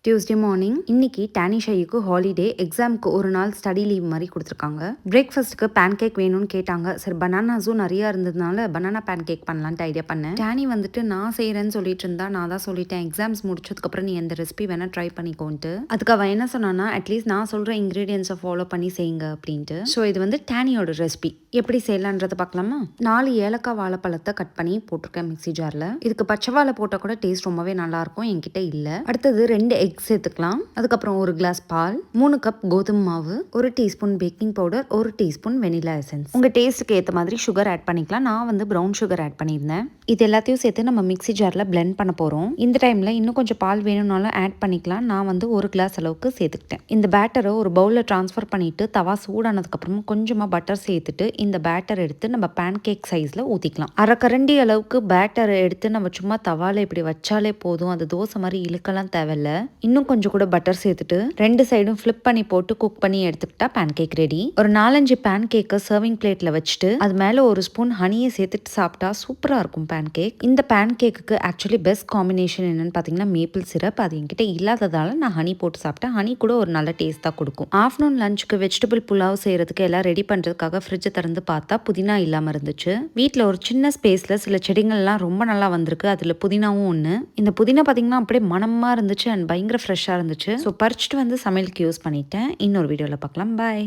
Tuesday morning இன்னைக்கு டானிஷாய்க்கு holiday, எக்ஸாமுக்கு ஒரு நாள் ஸ்டடி லீவ் மாதிரி கொடுத்துருக்காங்க. பிரேக்ஃபாஸ்ட்டுக்கு பேன் கேக் வேணும்னு கேட்டாங்க. சரி, பனானாஸும் நிறைய இருந்ததுனால பனானா பேன் கேக் பண்ணலான்ட்டு ஐடியா பண்ணேன். டானி வந்துட்டு நான் செய்கிறேன்னு சொல்லிட்டு இருந்தா, நான் தான் சொல்லிட்டேன் எக்ஸாம்ஸ் முடிச்சதுக்கப்புறம் நீ எந்த ரெசிபி வேணால் ட்ரை பண்ணிக்கோன்ட்டு. அதுக்கு அவள் என்ன சொன்னான்னா, அட்லீஸ்ட் நான் சொல்கிற இன்க்ரீடியன்ஸை ஃபாலோ பண்ணி செய்யுங்க அப்படின்ட்டு. ஸோ இது வந்து டானியோட ரெசிபி. எப்படி செய்யலான்றதை பார்க்கலாமா? 4 ஏலக்காய் வாழைப்பழத்தை கட் பண்ணி போட்டிருக்கேன் மிக்ஸி ஜாரில். இதுக்கு பச்சை வாழை போட்டால் கூட டேஸ்ட் ரொம்பவே நல்லாயிருக்கும். என்கிட்ட இல்லை. அடுத்தது 2 எக் சேர்த்துக்கலாம். அதுக்கப்புறம் 1 கிளாஸ் பால், 3 கப் கோதுமை மாவு, 1 teaspoon baking powder, 1 teaspoon vanilla essence. உங்கள் டேஸ்ட்டுக்கு ஏற்ற மாதிரி சுகர் ஆட் பண்ணிக்கலாம். நான் வந்து ப்ரௌன் சுகர் ஆட் பண்ணியிருந்தேன். இது எல்லாத்தையும் சேர்த்து நம்ம மிக்ஸி ஜாரில் பிளெண்ட் பண்ண போகிறோம். இந்த டைமில் இன்னும் கொஞ்சம் பால் வேணும்னாலும் ஆட் பண்ணிக்கலாம். நான் வந்து 1 கிளாஸ் அளவுக்கு சேர்த்துக்கிட்டேன். இந்த பேட்டரை ஒரு பவுலில் ட்ரான்ஸ்ஃபர் பண்ணிவிட்டு தவா சூடானதுக்கப்புறம் கொஞ்சமாக பட்டர் சேர்த்துட்டு இந்த பேட்டர் எடுத்து நம்ம பேன் கேக் சைஸில் ஊற்றிக்கலாம். அரை கரண்டி அளவுக்கு பேட்டரை எடுத்து நம்ம சும்மா தவாவில் இப்படி வச்சாலே போதும். அது தோசை மாதிரி இழுக்கலாம் தேவையில்ல. இன்னும் கொஞ்சம் கூட பட்டர் சேர்த்துட்டு 2 சைடும் ஃப்ளிப் பண்ணி போட்டு குக் பண்ணி எடுத்துக்கிட்டா பேன் கேக் ரெடி. ஒரு 4-5 பேன் கேக்கை சர்விங் பிளேட்டில் வச்சுட்டு அது மேலே 1 ஸ்பூன் ஹனியை சேர்த்துட்டு சாப்பிட்டா சூப்பராக இருக்கும் பேன் கேக். இந்த பேன் கேக்குக்கு ஆக்சுவலி பெஸ்ட் காம்பினேஷன் என்னன்னு பார்த்தீங்கன்னா மேப்பிள் சிரப். அது என்கிட்ட இல்லாததால நான் ஹனி போட்டு சாப்பிட்டேன். ஹனி கூட ஒரு நல்ல டேஸ்ட்டாக கொடுக்கும். ஆஃப்டர்நூன் லஞ்சுக்கு வெஜிடபிள் புலாவ் செய்கிறதுக்கு எல்லாம் ரெடி பண்ணுறதுக்காக ஃப்ரிட்ஜை திறந்து பார்த்தா புதினா இல்லாமல் இருந்துச்சு. வீட்டில் ஒரு சின்ன ஸ்பேஸில் சில செடிகள்லாம் ரொம்ப நல்லா வந்திருக்கு. அதில் புதினாவும் ஒன்று. இந்த புதினா பார்த்தீங்கன்னா அப்படியே மனமாக இருந்துச்சு அண்ட் பயங்கர ஃப்ரெஷ்ஷாக இருந்துச்சு. ஸோ பறிச்சுட்டு வந்து சமையலுக்கு யூஸ் பண்ணிட்டேன். இன்னொரு வீடியோவில் பார்க்கலாம். பாய்.